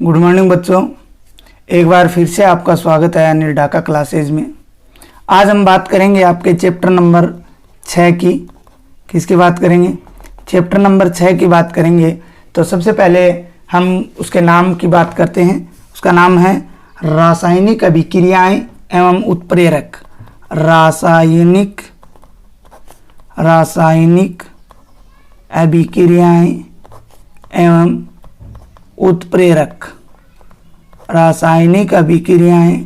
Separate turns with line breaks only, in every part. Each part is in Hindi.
गुड मॉर्निंग बच्चों, एक बार फिर से आपका स्वागत है अनिल ढाका क्लासेज में। आज हम बात करेंगे आपके चैप्टर नंबर 6 की। किसकी बात करेंगे? चैप्टर नंबर 6 की बात करेंगे। तो सबसे पहले हम उसके नाम की बात करते हैं। उसका नाम है रासायनिक अभिक्रियाएं एवं उत्प्रेरक। रासायनिक अभिक्रियाएं एवं उत्प्रेरक। रासायनिक अभिक्रियाएं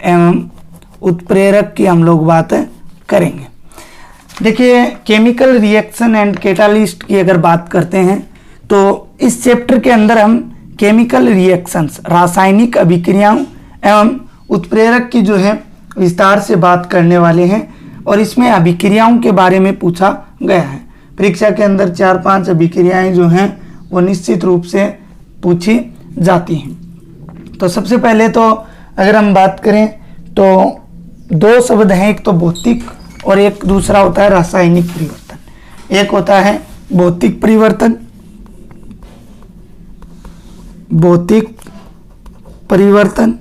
एवं उत्प्रेरक की हम लोग बात करेंगे। देखिए, केमिकल रिएक्शन एंड कैटालिस्ट की अगर बात करते हैं तो इस चैप्टर के अंदर हम केमिकल रिएक्शंस, रासायनिक अभिक्रियाओं एवं उत्प्रेरक की जो है विस्तार से बात करने वाले हैं। और इसमें अभिक्रियाओं के बारे में पूछा गया है। परीक्षा के अंदर 4-5 अभिक्रियाएं जो हैं वो निश्चित रूप से पूछी जाती हैं। तो सबसे पहले तो अगर हम बात करें तो दो शब्द हैं, एक तो भौतिक और एक दूसरा होता है रासायनिक परिवर्तन। एक होता है भौतिक परिवर्तन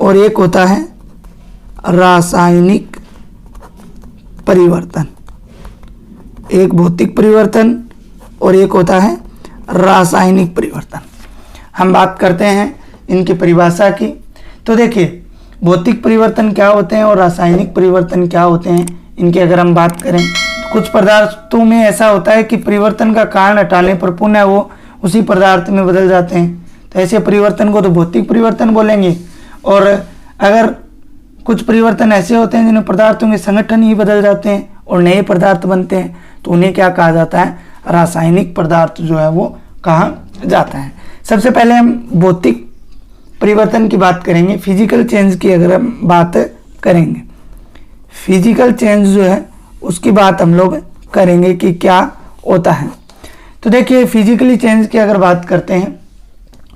और एक होता है रासायनिक परिवर्तन। एक भौतिक परिवर्तन और एक होता है रासायनिक परिवर्तन। हम बात करते हैं इनकी परिभाषा की। तो देखिए, भौतिक परिवर्तन क्या होते हैं और रासायनिक परिवर्तन क्या होते हैं, इनकी अगर हम बात करें तो कुछ पदार्थों में ऐसा होता है कि परिवर्तन का कारण हटाने पर पुनः वो उसी पदार्थ में बदल जाते हैं। तो ऐसे परिवर्तन को तो भौतिक परिवर्तन बोलेंगे। और अगर कुछ परिवर्तन ऐसे होते हैं जिनमें पदार्थों के संगठन ही बदल जाते हैं और नए पदार्थ बनते हैं, तो उन्हें क्या कहा जाता है? रासायनिक पदार्थ जो है वो कहा जाता है। सबसे पहले हम भौतिक परिवर्तन की बात करेंगे। फिजिकल चेंज की अगर हम बात करेंगे, फिजिकल चेंज जो है उसकी बात हम लोग करेंगे कि क्या होता है। तो देखिए, फिजिकली चेंज की अगर बात करते हैं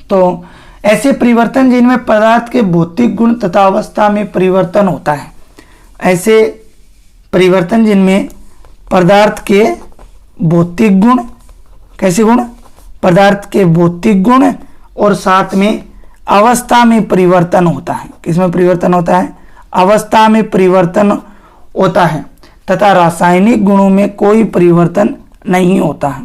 तो ऐसे परिवर्तन जिनमें पदार्थ के भौतिक गुण तथा अवस्था में परिवर्तन होता है। ऐसे परिवर्तन जिनमें पदार्थ के भौतिक गुण, कैसे गुण? पदार्थ के भौतिक गुण और साथ में अवस्था में परिवर्तन होता है। किसमें परिवर्तन होता है? अवस्था में परिवर्तन होता है तथा रासायनिक गुणों में कोई परिवर्तन नहीं होता है।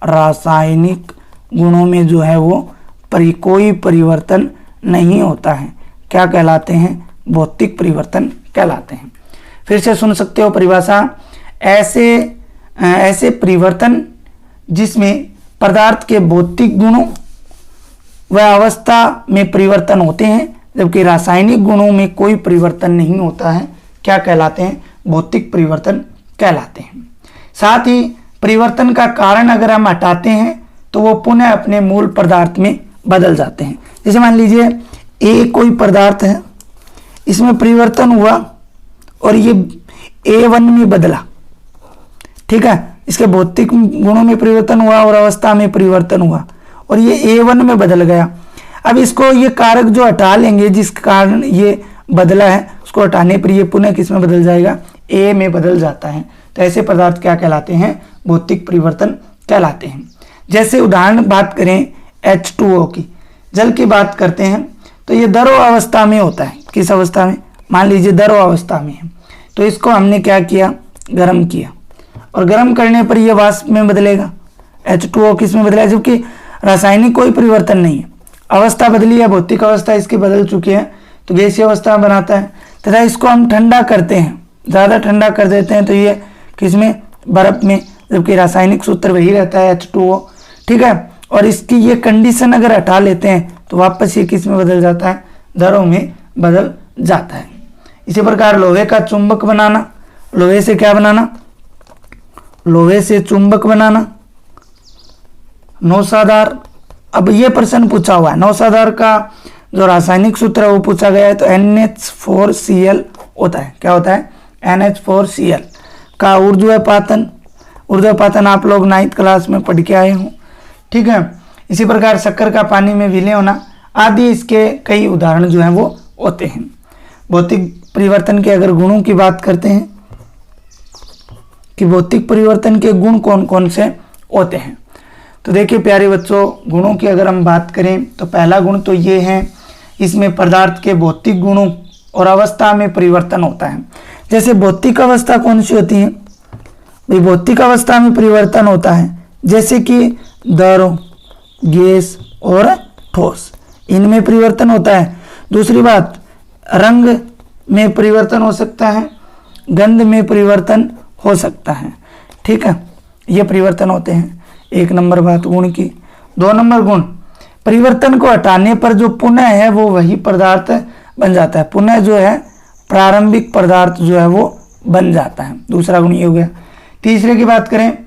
रासायनिक गुणों में जो है वो कोई परिवर्तन नहीं होता है। क्या कहलाते हैं? भौतिक परिवर्तन कहलाते हैं। फिर से सुन सकते हो परिभाषा। ऐसे परिवर्तन जिसमें पदार्थ के भौतिक गुणों व अवस्था में परिवर्तन होते हैं जबकि रासायनिक गुणों में कोई परिवर्तन नहीं होता है, क्या कहलाते हैं? भौतिक परिवर्तन कहलाते हैं। साथ ही परिवर्तन का कारण अगर हम हटाते हैं तो वो पुनः अपने मूल पदार्थ में बदल जाते हैं। जैसे मान लीजिए ए कोई पदार्थ है, इसमें परिवर्तन हुआ और ये A1 में बदला, ठीक है। इसके भौतिक गुणों में परिवर्तन हुआ और अवस्था में परिवर्तन हुआ और ये A1 में बदल गया। अब इसको ये कारक जो हटा लेंगे जिस कारण ये बदला है, उसको हटाने पर ये पुनः किस में बदल जाएगा? A में बदल जाता है। तो ऐसे पदार्थ क्या कहलाते हैं? भौतिक परिवर्तन कहलाते हैं। जैसे उदाहरण बात करें H2O की, जल की बात करते हैं तो ये द्रव अवस्था में होता है। किस अवस्था में? मान लीजिए द्रव अवस्था में है, तो इसको हमने क्या किया? गर्म किया और गर्म करने पर यह वाष्प में बदलेगा। H2O किस में बदलेगा? जबकि रासायनिक कोई परिवर्तन नहीं है, अवस्था बदली है, भौतिक अवस्था इसकी बदल चुकी है, तो गैसीय अवस्था बनाता है। तथा इसको हम ठंडा करते हैं, ज़्यादा ठंडा कर देते हैं तो ये किसमें? बर्फ में, जबकि रासायनिक सूत्र वही रहता है H2O, ठीक है। और इसकी ये कंडीशन अगर हटा लेते हैं तो वापस ये किस में बदल जाता है? द्रव में बदल जाता है। इसी प्रकार लोहे का चुंबक बनाना, लोहे से क्या बनाना? लोहे से चुंबक बनाना। नौसादार, अब ये प्रश्न पूछा हुआ है, नौसादार का जो रासायनिक सूत्र है वो पूछा गया है, तो NH4Cl होता है। क्या होता है? NH4Cl का ऊर्ध्वपातन आप लोग 9th क्लास में पढ़ के आए हों, ठीक है। इसी प्रकार शक्कर का पानी में विलय होना आदि इसके कई उदाहरण जो हैं वो होते हैं। भौतिक परिवर्तन के अगर गुणों की बात करते हैं कि भौतिक परिवर्तन के गुण कौन कौन से होते हैं, तो देखिए प्यारे बच्चों, गुणों की अगर हम बात करें तो पहला गुण तो ये है, इसमें पदार्थ के भौतिक गुणों और अवस्था में परिवर्तन होता है। जैसे भौतिक अवस्था कौन सी होती है भाई, भौतिक अवस्था में परिवर्तन होता है जैसे कि द्रव, गैस और ठोस, इनमें परिवर्तन होता है। दूसरी बात, रंग में परिवर्तन हो सकता है, गंध में परिवर्तन हो सकता है, ठीक है, ये परिवर्तन होते हैं। एक नंबर बात गुण की। 2 नंबर गुण, परिवर्तन को हटाने पर जो पुनः है वो वही पदार्थ बन जाता है। पुनः जो है प्रारंभिक पदार्थ जो है वो बन जाता है, दूसरा गुण ये हो गया। तीसरे की बात करें,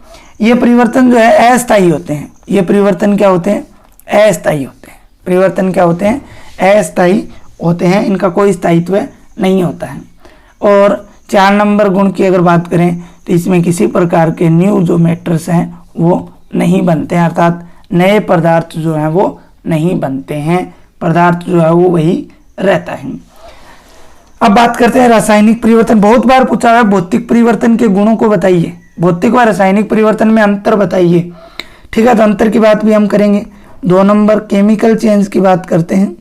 ये परिवर्तन जो है अस्थायी होते हैं। ये परिवर्तन क्या होते हैं, अस्थायी होते हैं। परिवर्तन क्या होते हैं, अस्थायी होते हैं, इनका कोई स्थायित्व नहीं होता है। और 4 नंबर गुण की अगर बात करें तो इसमें किसी प्रकार के न्यू जो मैटर्स हैं वो नहीं बनते हैं, अर्थात नए पदार्थ जो हैं वो नहीं बनते हैं, पदार्थ जो है वो वही रहता है। अब बात करते हैं रासायनिक परिवर्तन। बहुत बार पूछा है भौतिक परिवर्तन के गुणों को बताइए, भौतिक व रासायनिक परिवर्तन में अंतर बताइए, ठीक है, तो अंतर की बात भी हम करेंगे। 2 नंबर केमिकल चेंज की बात करते हैं,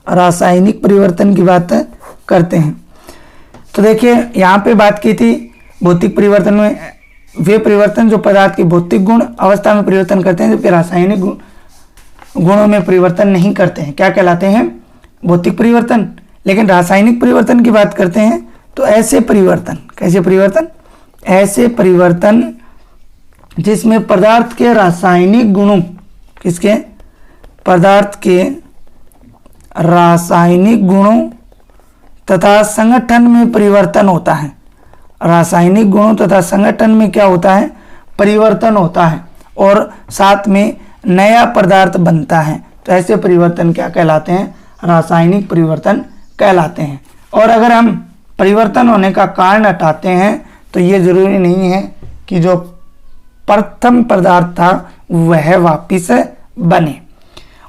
रासायनिक परिवर्तन की बात करते हैं। तो देखिए यहाँ पे बात की थी भौतिक परिवर्तन में वे परिवर्तन जो पदार्थ के भौतिक गुण अवस्था में परिवर्तन करते हैं, जबकि रासायनिक गुणों में परिवर्तन नहीं करते हैं, क्या कहलाते हैं, भौतिक परिवर्तन। लेकिन रासायनिक परिवर्तन की बात करते हैं तो ऐसे परिवर्तन, कैसे परिवर्तन, ऐसे परिवर्तन जिसमें पदार्थ के रासायनिक गुणों, किसके, पदार्थ के रासायनिक गुणों तथा संगठन में परिवर्तन होता है। रासायनिक गुणों तथा संगठन में क्या होता है, परिवर्तन होता है, और साथ में नया पदार्थ बनता है। तो ऐसे परिवर्तन क्या कहलाते हैं, रासायनिक परिवर्तन कहलाते हैं। और अगर हम परिवर्तन होने का कारण हटाते हैं तो ये जरूरी नहीं है कि जो प्रथम पदार्थ था वह वापिस बने।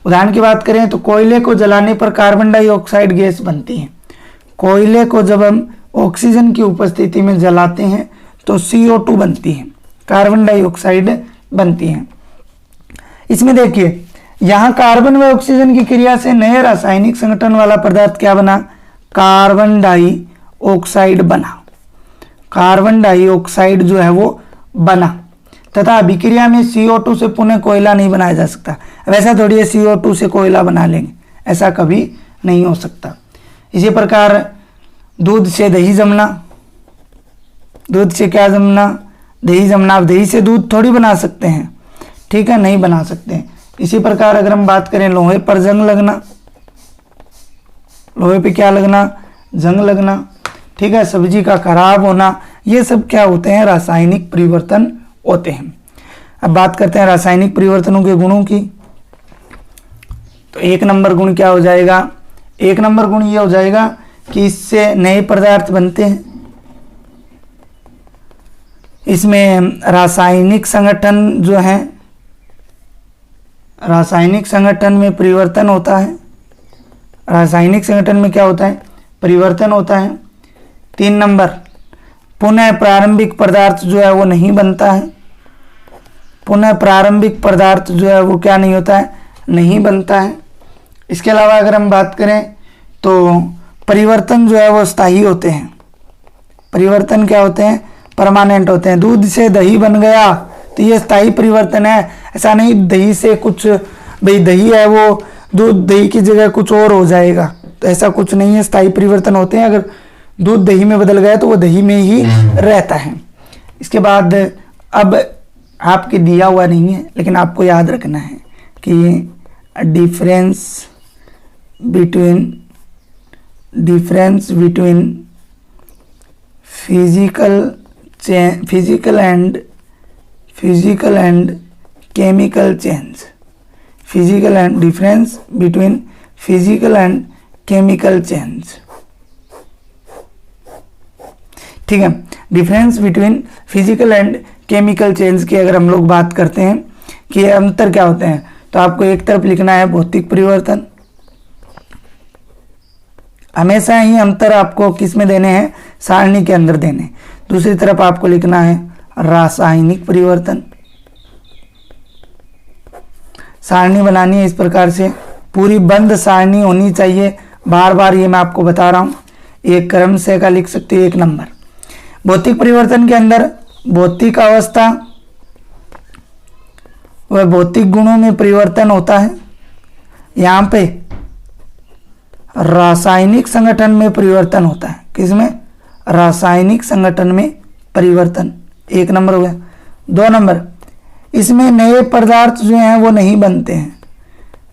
उदाहरण की बात करें तो कोयले को जलाने पर कार्बन डाइऑक्साइड गैस बनती है। कोयले को जब हम ऑक्सीजन की उपस्थिति में जलाते हैं तो CO2 बनती है, कार्बन डाइऑक्साइड बनती है। इसमें देखिए यहाँ कार्बन व ऑक्सीजन की क्रिया से नए रासायनिक संगठन वाला पदार्थ क्या बना, कार्बन डाइऑक्साइड बना, कार्बन डाइऑक्साइड जो है वो बना, तथा अभिक्रिया में CO2 से पुनः कोयला नहीं बनाया जा सकता। वैसा थोड़ी है CO2 से कोयला बना लेंगे, ऐसा कभी नहीं हो सकता। इसी प्रकार दूध से दही जमना, दूध से क्या जमना, दही जमना। अब दही से दूध थोड़ी बना सकते हैं, ठीक है, नहीं बना सकते हैं। इसी प्रकार अगर हम बात करें लोहे पर जंग लगना, लोहे पे क्या लगना, जंग लगना, ठीक है, सब्जी का खराब होना, ये सब क्या होते हैं, रासायनिक परिवर्तन होते हैं। अब बात करते हैं रासायनिक परिवर्तनों के गुणों की। तो 1 नंबर गुण क्या हो जाएगा, 1 नंबर गुण ये हो जाएगा कि इससे नए पदार्थ बनते हैं। इसमें रासायनिक संगठन जो है, रासायनिक संगठन में परिवर्तन होता है। रासायनिक संगठन में क्या होता है, परिवर्तन होता है। 3 नंबर, पुनः प्रारंभिक पदार्थ जो है वो नहीं बनता है। पुनः प्रारंभिक पदार्थ जो है वो क्या नहीं होता है, नहीं बनता है। इसके अलावा अगर हम बात करें तो परिवर्तन जो है वो स्थायी होते हैं। परिवर्तन क्या होते हैं, परमानेंट होते हैं। दूध से दही बन गया तो ये स्थायी परिवर्तन है, ऐसा नहीं दही से कुछ, भाई दही है वो दूध दही की जगह कुछ और हो जाएगा, तो ऐसा कुछ नहीं है, स्थायी परिवर्तन होते हैं। अगर दूध दही में बदल गया तो वो दही में ही रहता है। इसके बाद अब आपके दिया हुआ नहीं है लेकिन आपको याद रखना है कि difference between physical and chemical change, difference between physical and chemical change, ठीक है। Difference between physical and chemical change की अगर हम लोग बात करते हैं कि अंतर क्या होते हैं, तो आपको एक तरफ लिखना है भौतिक परिवर्तन, हमेशा ही अंतर आपको किस में देने हैं, सारणी के अंदर देने। दूसरी तरफ आपको लिखना है रासायनिक परिवर्तन, सारणी बनानी है इस प्रकार से, पूरी बंद सारणी होनी चाहिए। बार बार ये मैं आपको बता रहा हूँ, एक क्रम से का लिख सकते हो, एक नंबर। भौतिक परिवर्तन के अंदर भौतिक अवस्था व भौतिक गुणों में परिवर्तन होता है। यहाँ पे रासायनिक संगठन में परिवर्तन होता है। किसमें? रासायनिक संगठन में परिवर्तन, एक नंबर हो गया। 2 नंबर, इसमें नए पदार्थ जो हैं वो नहीं बनते हैं,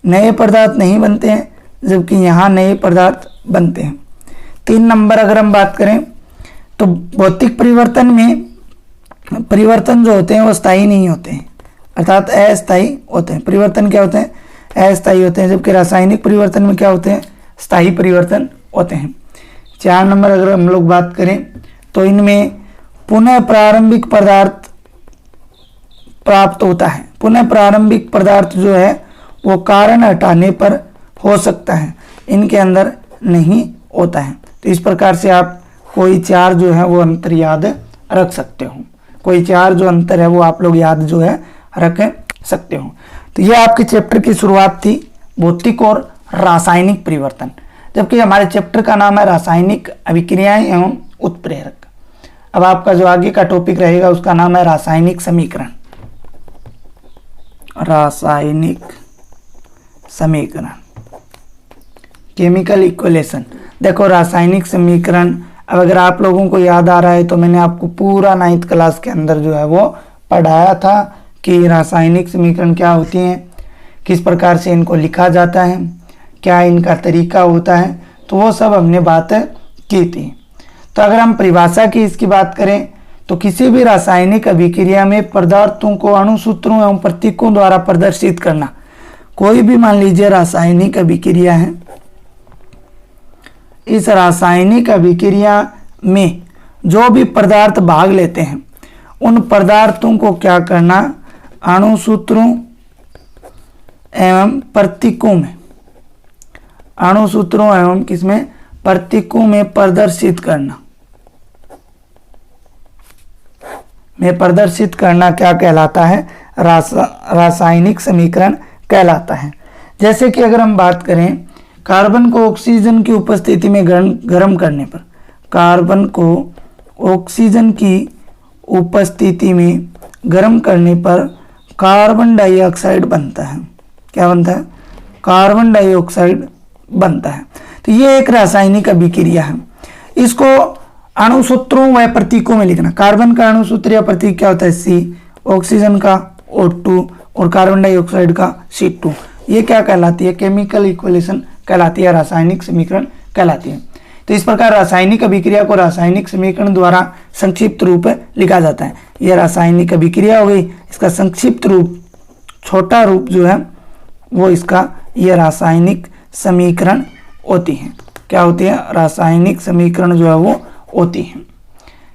नए पदार्थ नहीं बनते हैं, जबकि यहाँ नए पदार्थ बनते हैं। 3 नंबर अगर हम बात करें तो भौतिक परिवर्तन में परिवर्तन जो होते हैं वो स्थायी नहीं होते हैं, अर्थात अस्थायी होते हैं। परिवर्तन क्या होते हैं? अस्थायी होते हैं, जबकि रासायनिक परिवर्तन में क्या होते हैं? स्थायी परिवर्तन होते हैं। 4 नंबर अगर हम लोग बात करें तो इनमें पुनः प्रारंभिक पदार्थ प्राप्त होता है। पुनः प्रारंभिक पदार्थ जो है वो कारण हटाने पर हो सकता है, इनके अंदर नहीं होता है। तो इस प्रकार से आप कोई 4 जो है वो अंतर याद रख सकते हो, कोई 4 जो अंतर है वो आप लोग याद जो है रख सकते हो। तो ये आपके चैप्टर की शुरुआत थी, भौतिक और रासायनिक परिवर्तन, जबकि हमारे चैप्टर का नाम है रासायनिक अभिक्रियाएं एवं उत्प्रेरक। अब आपका जो आगे का टॉपिक रहेगा उसका नाम है रासायनिक समीकरण। रासायनिक समीकरण, केमिकल इक्वेशन। देखो रासायनिक समीकरण, अब अगर आप लोगों को याद आ रहा है तो मैंने आपको पूरा 9th क्लास के अंदर जो है वो पढ़ाया था कि रासायनिक समीकरण क्या होती हैं, किस प्रकार से इनको लिखा जाता है, क्या इनका तरीका होता है, तो वो सब हमने बात की थी। तो अगर हम परिभाषा की इसकी बात करें तो किसी भी रासायनिक अभिक्रिया में पदार्थों को अणुसूत्रों एवं प्रतीकों द्वारा प्रदर्शित करना। कोई भी मान लीजिए रासायनिक अभिक्रिया है, इस रासायनिक अभिक्रिया में जो भी पदार्थ भाग लेते हैं उन पदार्थों को क्या करना? अणुसूत्रों एवं प्रतीकों में, अणुसूत्रों एवं किसमें? प्रतीकों में प्रदर्शित करना, में प्रदर्शित करना क्या कहलाता है? रासायनिक समीकरण कहलाता है। जैसे कि अगर हम बात करें कार्बन को ऑक्सीजन की उपस्थिति में गर्म करने पर, कार्बन को ऑक्सीजन की उपस्थिति में गर्म करने पर कार्बन डाइऑक्साइड बनता है। क्या बनता है? कार्बन डाइऑक्साइड बनता है। तो ये एक रासायनिक अभिक्रिया है। इसको अणुसूत्रों व प्रतीकों में लिखना। कार्बन का अणुसूत्र या प्रतीक क्या होता है? C, ऑक्सीजन का O2 और कार्बन डाइऑक्साइड का C2। ये क्या कहलाती है? केमिकल इक्वेशन कहलाती है, रासायनिक समीकरण कहलाती है। तो इस प्रकार रासायनिक अभिक्रिया को रासायनिक समीकरण द्वारा संक्षिप्त रूप लिखा जाता है। यह रासायनिक अभिक्रिया हो गई, इसका संक्षिप्त रूप, छोटा रूप जो है वो इसका ये रासायनिक समीकरण होती है। क्या होती है? रासायनिक समीकरण जो है वो होती है।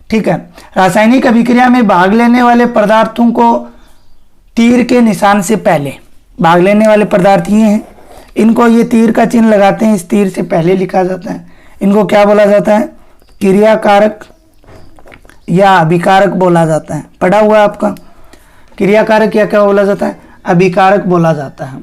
ठीक है। रासायनिक अभिक्रिया में भाग लेने वाले पदार्थों को तीर के निशान से पहले, भाग लेने वाले पदार्थ ये हैं, इनको ये तीर का चिन्ह लगाते हैं, इस तीर से पहले लिखा जाता है। इनको क्या बोला जाता है? क्रियाकारक या अभिकारक बोला जाता है। पढ़ा हुआ आपका क्रियाकारक या क्या बोला जाता है? अभिकारक बोला जाता है।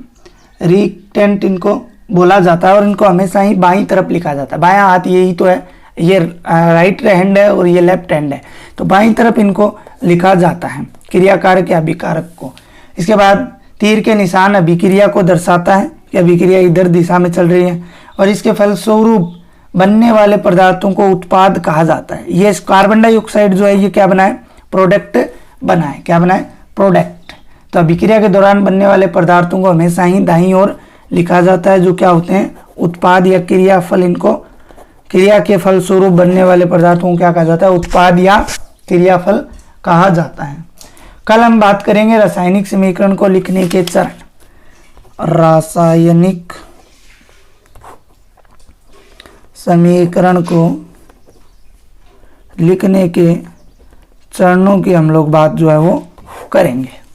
रिएक्टेंट इनको बोला जाता है और इनको हमेशा ही बाईं तरफ लिखा जाता है। बायां हाथ यही तो है, ये राइट हैंड है और ये लेफ्ट हैंड है, तो बाईं तरफ इनको लिखा जाता है क्रियाकारक या अभिकारक को। इसके बाद तीर के निशान अभिक्रिया को दर्शाता है कि अभिक्रिया इधर दिशा में चल रही है और इसके फलस्वरूप बनने वाले पदार्थों को उत्पाद कहा जाता है। ये कार्बन डाइऑक्साइड जो है ये क्या बनाए? प्रोडक्ट बनाए। क्या बनाए? प्रोडक्ट। तो अभिक्रिया के दौरान बनने वाले पदार्थों को हमेशा ही दाईं ओर लिखा जाता है, जो क्या होते हैं? उत्पाद या क्रियाफल। इनको क्रिया के फलस्वरूप बनने वाले पदार्थों को क्या कहा जाता है? उत्पाद या क्रियाफल कहा जाता है। कल हम बात करेंगे रासायनिक समीकरण को लिखने के चरण। रासायनिक समीकरण को लिखने के चरणों की हम लोग बात जो है वो करेंगे।